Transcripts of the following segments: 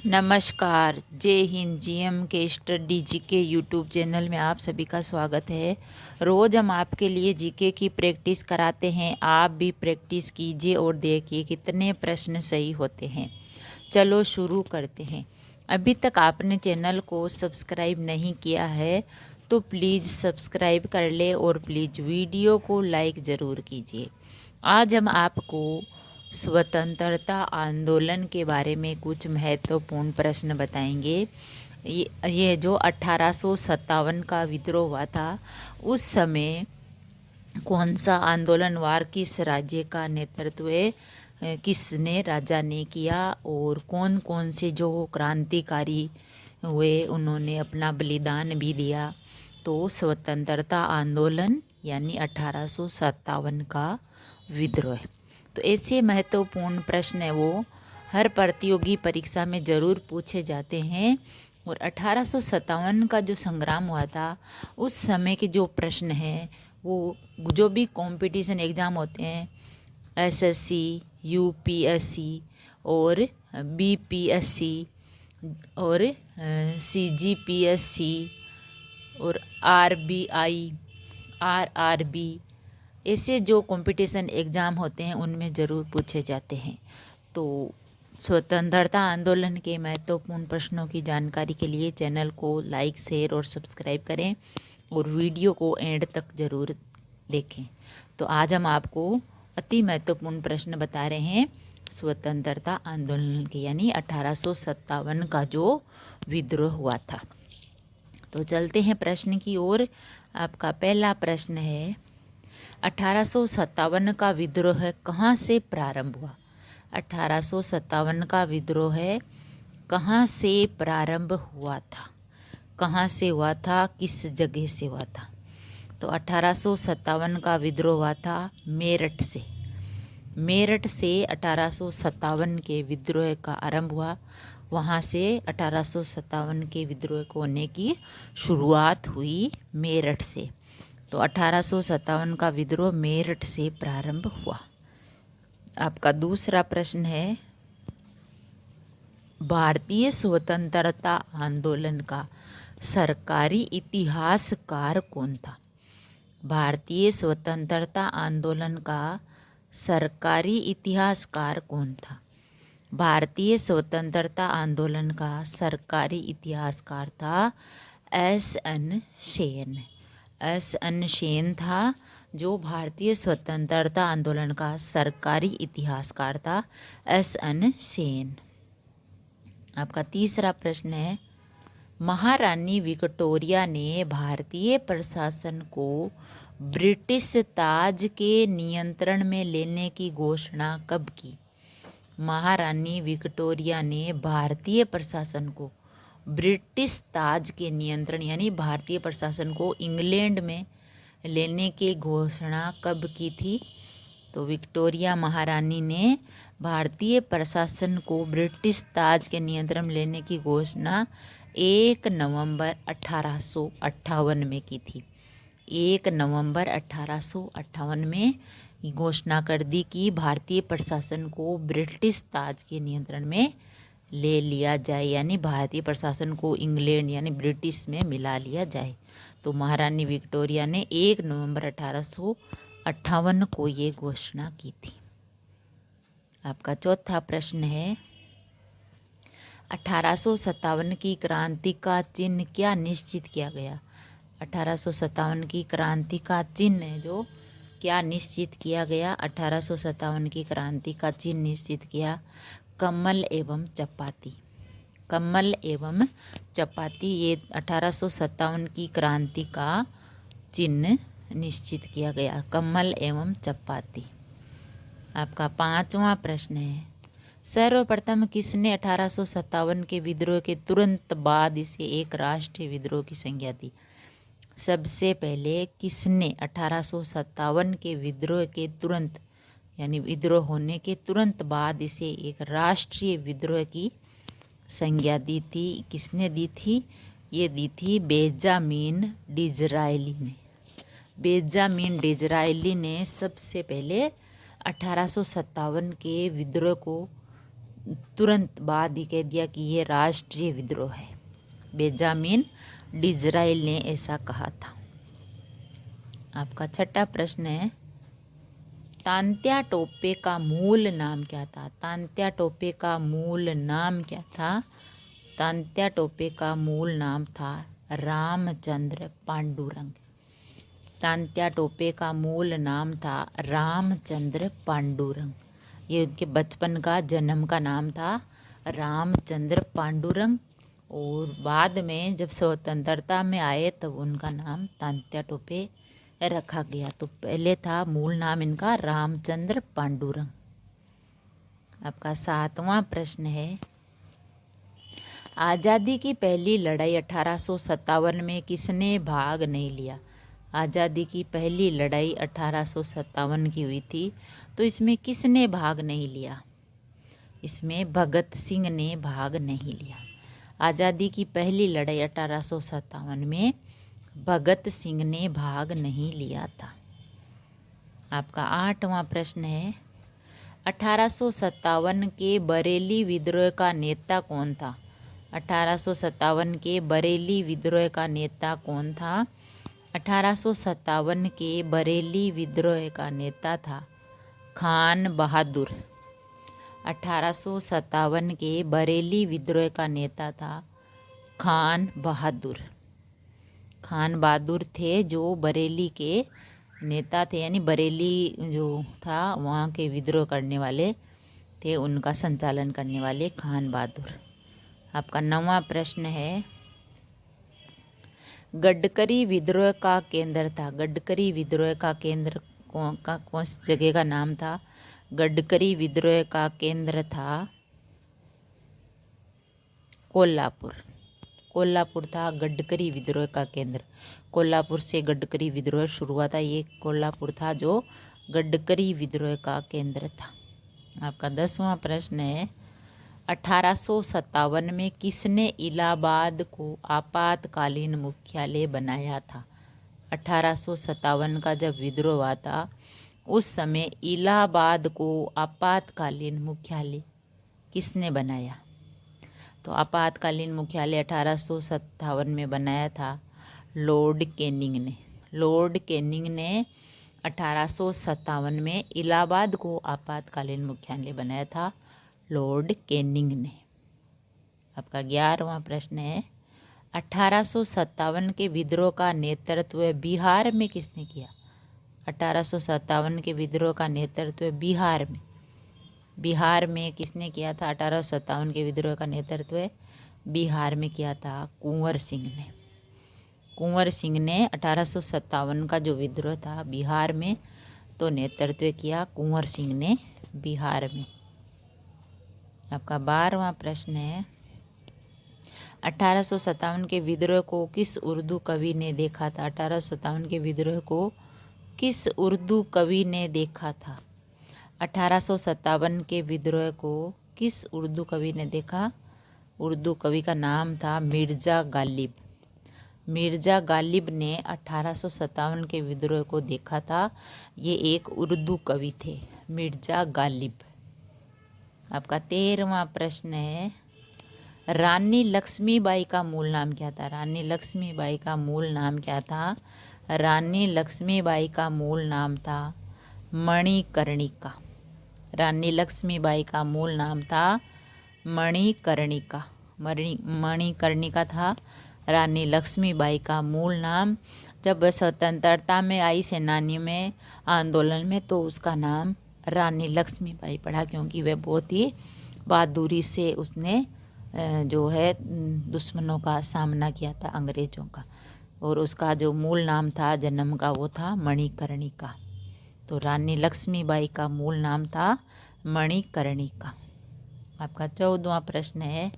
नमस्कार। जय हिंद। जीएम के स्टडी जीके यूट्यूब चैनल में आप सभी का स्वागत है। रोज़ हम आपके लिए जीके की प्रैक्टिस कराते हैं। आप भी प्रैक्टिस कीजिए और देखिए कितने प्रश्न सही होते हैं। चलो शुरू करते हैं। अभी तक आपने चैनल को सब्सक्राइब नहीं किया है तो प्लीज़ सब्सक्राइब कर ले और प्लीज़ वीडियो को लाइक ज़रूर कीजिए। आज हम आपको स्वतंत्रता आंदोलन के बारे में कुछ महत्वपूर्ण प्रश्न बताएंगे। ये जो 1857 का विद्रोह हुआ था, उस समय कौन सा आंदोलन वार किस राज्य का नेतृत्व किसने राजा ने किया और कौन कौन से जो क्रांतिकारी हुए उन्होंने अपना बलिदान भी दिया। तो स्वतंत्रता आंदोलन यानी 1857 का विद्रोह। तो ऐसे महत्वपूर्ण प्रश्न है वो हर प्रतियोगी परीक्षा में ज़रूर पूछे जाते हैं। और 1857 का जो संग्राम हुआ था, उस समय के जो प्रश्न हैं वो जो भी कंपटीशन एग्ज़ाम होते हैं, एसएससी, यूपीएससी और बीपीएससी और सीजीपीएससी और आरबीआई, आरआरबी, ऐसे जो कंपटीशन एग्ज़ाम होते हैं उनमें ज़रूर पूछे जाते हैं। तो स्वतंत्रता आंदोलन के महत्वपूर्ण प्रश्नों की जानकारी के लिए चैनल को लाइक, शेयर और सब्सक्राइब करें और वीडियो को एंड तक ज़रूर देखें। तो आज हम आपको अति महत्वपूर्ण प्रश्न बता रहे हैं स्वतंत्रता आंदोलन के, यानी 1857 का जो विद्रोह हुआ था। तो चलते हैं प्रश्न की ओर। आपका पहला प्रश्न है, 1857 का विद्रोह कहाँ से प्रारंभ हुआ? 1857 का विद्रोह कहाँ से प्रारंभ हुआ था? कहाँ से हुआ था, किस जगह से हुआ था? तो 1857 का विद्रोह हुआ था मेरठ से। मेरठ से 1857 के विद्रोह का आरंभ हुआ। वहाँ से 1857 के विद्रोह को होने की शुरुआत हुई मेरठ से। तो 1857 का विद्रोह मेरठ से प्रारंभ हुआ। आपका दूसरा प्रश्न है, भारतीय स्वतंत्रता आंदोलन का सरकारी इतिहासकार कौन था? भारतीय स्वतंत्रता आंदोलन का सरकारी इतिहासकार कौन था? भारतीय स्वतंत्रता आंदोलन का सरकारी इतिहासकार था एस.एन. सेन। एस.एन. सेन था जो भारतीय स्वतंत्रता आंदोलन का सरकारी इतिहासकार था, एस.एन. सेन। आपका तीसरा प्रश्न है, महारानी विक्टोरिया ने भारतीय प्रशासन को ब्रिटिश ताज के नियंत्रण में लेने की घोषणा कब की? महारानी विक्टोरिया ने भारतीय प्रशासन को ब्रिटिश ताज के नियंत्रण यानी भारतीय प्रशासन को इंग्लैंड में लेने की घोषणा कब की थी? तो विक्टोरिया महारानी ने भारतीय प्रशासन को ब्रिटिश ताज के नियंत्रण में लेने की घोषणा 1 नवंबर 1858 में की थी। 1 नवंबर 1858 में घोषणा कर दी कि भारतीय प्रशासन को ब्रिटिश ताज के नियंत्रण में ले लिया जाए, यानी भारतीय प्रशासन को इंग्लैंड यानी ब्रिटिश में मिला लिया जाए। तो महारानी विक्टोरिया ने 1 नवंबर 1858 को ये घोषणा की थी। आपका चौथा प्रश्न है, 1857 की क्रांति का चिन्ह क्या निश्चित किया गया? 1857 की क्रांति का चिन्ह जो क्या निश्चित किया गया? 1857 की क्रांति का चिन्ह निश्चित किया कमल एवं चपाती। कमल एवं चपाती, ये 1857 की क्रांति का चिन्ह निश्चित किया गया, कमल एवं चपाती। आपका पांचवा प्रश्न है, सर्वप्रथम किसने 1857 के विद्रोह के तुरंत बाद इसे एक राष्ट्रीय विद्रोह की संज्ञा दी? सबसे पहले किसने 1857 के विद्रोह के तुरंत यानी विद्रोह होने के तुरंत बाद इसे एक राष्ट्रीय विद्रोह की संज्ञा दी थी? किसने दी थी? ये दी थी बेंजामिन डिज़रायली ने। बेंजामिन डिज़रायली ने सबसे पहले 1857 के विद्रोह को तुरंत बाद ही कह दिया कि ये राष्ट्रीय विद्रोह है। बेंजामिन डिज़राइल ने ऐसा कहा था। आपका छठा प्रश्न है, तात्या टोपे का मूल नाम क्या था? तात्या टोपे का मूल नाम क्या था? तात्या टोपे का मूल नाम था रामचंद्र पांडुरंग। तात्या टोपे का मूल नाम था रामचंद्र पांडुरंग। ये उनके बचपन का जन्म का नाम था रामचंद्र पांडुरंग, और बाद में जब स्वतंत्रता में आए तब उनका नाम तात्या टोपे रखा गया। तो पहले था मूल नाम इनका रामचंद्र पांडुरंग। आपका सातवां प्रश्न है, आज़ादी की पहली लड़ाई 1857 में किसने भाग नहीं लिया? आज़ादी की पहली लड़ाई 1857 की हुई थी, तो इसमें किसने भाग नहीं लिया? इसमें भगत सिंह ने भाग नहीं लिया। आज़ादी की पहली लड़ाई 1857 में भगत सिंह ने भाग नहीं लिया था। आपका आठवां प्रश्न है, 1857 के बरेली विद्रोह का नेता कौन था? 1857 के बरेली विद्रोह का नेता कौन था? 1857 के बरेली विद्रोह का नेता था खान बहादुर। 1857 के बरेली विद्रोह का नेता था खान बहादुर। खान बहादुर थे जो बरेली के नेता थे, यानी बरेली जो था वहाँ के विद्रोह करने वाले थे, उनका संचालन करने वाले खान बहादुर। आपका नौवां प्रश्न है, गडकरी विद्रोह का केंद्र था। गडकरी विद्रोह का केंद्र कौन सी जगह का नाम था? गडकरी विद्रोह का केंद्र था कोल्हापुर। कोल्हापुर था गडकरी विद्रोह का केंद्र। कोल्हापुर से गडकरी विद्रोह शुरू हुआ था। ये कोल्हापुर था जो गडकरी विद्रोह का केंद्र था। आपका 10वां प्रश्न है, 1857 में किसने इलाहाबाद को आपातकालीन मुख्यालय बनाया था? 1857 का जब विद्रोह हुआ था उस समय इलाहाबाद को आपातकालीन मुख्यालय किसने बनाया? तो आपातकालीन मुख्यालय 1857 में बनाया था लॉर्ड कैनिंग ने। लॉर्ड कैनिंग ने 1857 में इलाहाबाद को आपातकालीन मुख्यालय बनाया था लॉर्ड कैनिंग ने। आपका 11वां प्रश्न है, 1857 के विद्रोह का नेतृत्व बिहार में किसने किया? 1857 के विद्रोह का नेतृत्व बिहार में किसने किया था? 1857 के विद्रोह का नेतृत्व बिहार में किया था कुंवर सिंह ने। कुंवर सिंह ने 1857 का जो विद्रोह था बिहार में, तो नेतृत्व किया कुंवर सिंह ने बिहार में। आपका 12वां प्रश्न है, 1857 के विद्रोह को किस उर्दू कवि ने देखा था? 1857 के विद्रोह को किस उर्दू कवि ने देखा था? 1857 के विद्रोह को किस उर्दू कवि ने देखा? उर्दू कवि का नाम था मिर्ज़ा गालिब। मिर्ज़ा गालिब ने 1857 के विद्रोह को देखा था। ये एक उर्दू कवि थे, मिर्ज़ा गालिब। आपका 13वां प्रश्न है, रानी लक्ष्मीबाई का मूल नाम क्या था? रानी लक्ष्मीबाई का मूल नाम क्या था? रानी लक्ष्मीबाई का मूल नाम था मणिकर्णिका। रानी लक्ष्मीबाई का मूल नाम था मणिकर्णिका। मणिकर्णिका था रानी लक्ष्मीबाई का मूल नाम। जब वह स्वतंत्रता में आई सेनानी में आंदोलन में, तो उसका नाम रानी लक्ष्मीबाई पड़ा, क्योंकि वह बहुत ही बहादुरी से उसने जो है दुश्मनों का सामना किया था, अंग्रेज़ों का। और उसका जो मूल नाम था जन्म का, वो था मणिकर्णिका। तो रानी लक्ष्मीबाई का मूल नाम था मणिकर्णिका। आपका 14वां प्रश्न है,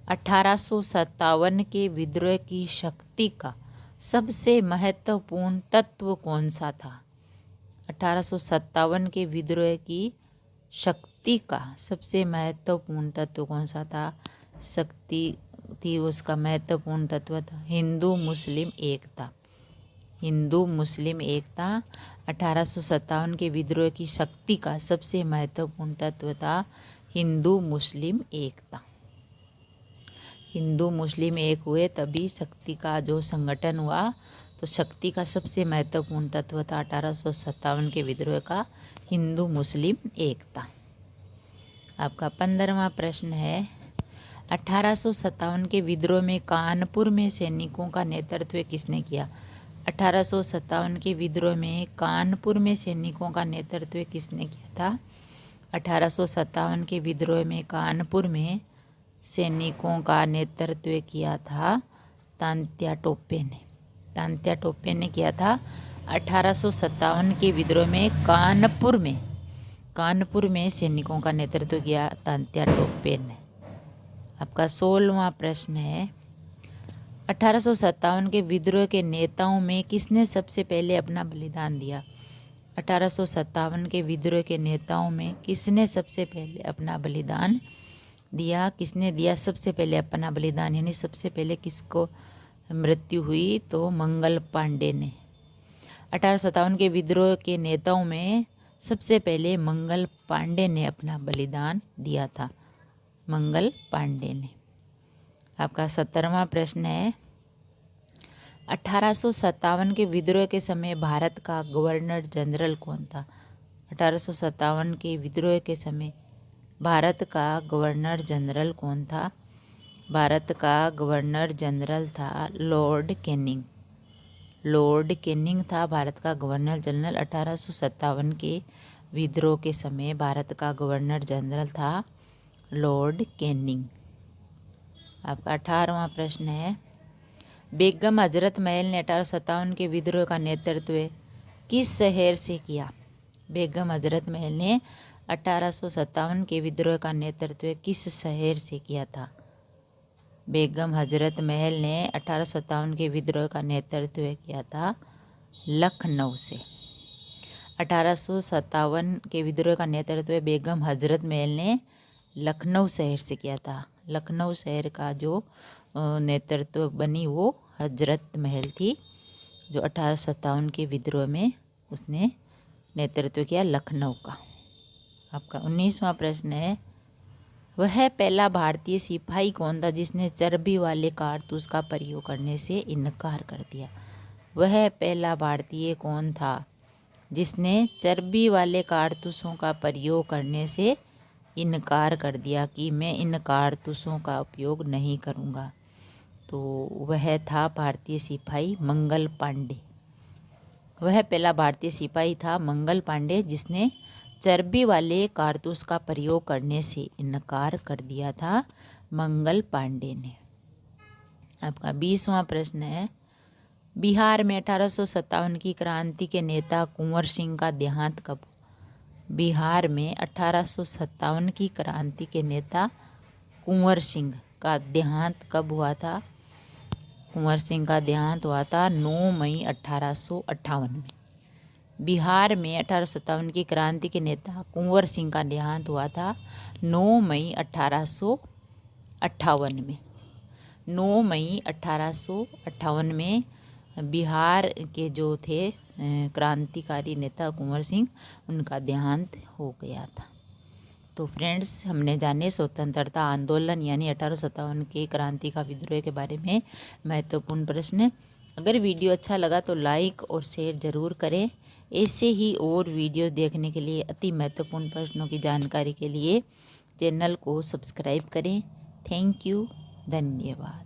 1857 के विद्रोह की शक्ति का सबसे महत्वपूर्ण तत्व कौन सा था? 1857 के विद्रोह की शक्ति का सबसे महत्वपूर्ण तत्व कौन सा था? शक्ति थी, उसका महत्वपूर्ण तत्व था हिंदू मुस्लिम एकता। हिंदू मुस्लिम एकता 1857 के विद्रोह की शक्ति का सबसे महत्वपूर्ण तत्व था हिंदू मुस्लिम एकता। हिंदू मुस्लिम एक हुए तभी शक्ति का जो संगठन हुआ, तो शक्ति का सबसे महत्वपूर्ण तत्व था 1857 के विद्रोह का हिंदू मुस्लिम एकता। आपका 15वां प्रश्न है, 1857 के विद्रोह में कानपुर में सैनिकों का नेतृत्व किसने किया? 1857 के विद्रोह में कानपुर में सैनिकों का नेतृत्व किसने किया था? 1857 के विद्रोह में कानपुर में सैनिकों का नेतृत्व किया था तात्या टोपे ने। तात्या टोपे ने किया था 1857 के विद्रोह में कानपुर में सैनिकों का नेतृत्व किया तात्या टोपे ने। आपका 16वां प्रश्न है, 1857 के विद्रोह के नेताओं में किसने सबसे पहले अपना बलिदान दिया? 1857 के विद्रोह के नेताओं में किसने सबसे पहले अपना बलिदान दिया? किसने दिया सबसे पहले अपना बलिदान, यानी सबसे पहले किसको मृत्यु हुई? तो मंगल पांडे ने। 1857 के विद्रोह के नेताओं में सबसे पहले मंगल पांडे ने अपना बलिदान दिया था, मंगल पांडे ने। आपका 17वां प्रश्न है, 1857 के विद्रोह के समय भारत का गवर्नर जनरल कौन था? 1857 के विद्रोह के समय भारत का गवर्नर जनरल कौन था? भारत का गवर्नर जनरल था लॉर्ड कैनिंग। लॉर्ड कैनिंग था भारत का गवर्नर जनरल। 1857 के विद्रोह के समय भारत का गवर्नर जनरल था लॉर्ड कैनिंग। आपका 18वां प्रश्न है, बेगम हजरत महल ने 1857 के विद्रोह का नेतृत्व किस शहर से किया? बेगम हजरत महल ने 1857 के विद्रोह का नेतृत्व किस शहर से किया था? बेगम हजरत महल ने 1857 के विद्रोह का नेतृत्व किया था लखनऊ से। 1857 के विद्रोह का नेतृत्व बेगम हजरत महल ने लखनऊ शहर से किया था। लखनऊ शहर का जो नेतृत्व बनी वो हजरत महल थी, जो 1857 के विद्रोह में उसने नेतृत्व किया लखनऊ का। आपका 19वां प्रश्न है, वह पहला भारतीय सिपाही कौन था जिसने चर्बी वाले कारतूस का प्रयोग करने से इनकार कर दिया? वह पहला भारतीय कौन था जिसने चर्बी वाले कारतूसों का प्रयोग करने से इनकार कर दिया कि मैं इन कारतूसों का उपयोग नहीं करूँगा? तो वह था भारतीय सिपाही मंगल पांडे। वह पहला भारतीय सिपाही था मंगल पांडे जिसने चर्बी वाले कारतूस का प्रयोग करने से इनकार कर दिया था, मंगल पांडे ने। आपका 20वां प्रश्न है, बिहार में 1857 की क्रांति के नेता कुंवर सिंह का देहांत कब? बिहार में 1857 की क्रांति के नेता कुंवर सिंह का देहांत कब हुआ था? कुंवर सिंह का देहांत हुआ था 9 मई 1858 में। बिहार में 1857 की क्रांति के नेता कुंवर सिंह का देहांत हुआ था 9 मई 1858 में। 9 मई 1858 में बिहार के जो थे क्रांतिकारी नेता कुंवर सिंह, उनका देहांत हो गया था। तो फ्रेंड्स, हमने जाने स्वतंत्रता आंदोलन यानी 1857 के क्रांति का विद्रोह के बारे में महत्वपूर्ण प्रश्न। अगर वीडियो अच्छा लगा तो लाइक और शेयर ज़रूर करें। ऐसे ही और वीडियो देखने के लिए, अति महत्वपूर्ण प्रश्नों की जानकारी के लिए चैनल को सब्सक्राइब करें। थैंक यू, धन्यवाद।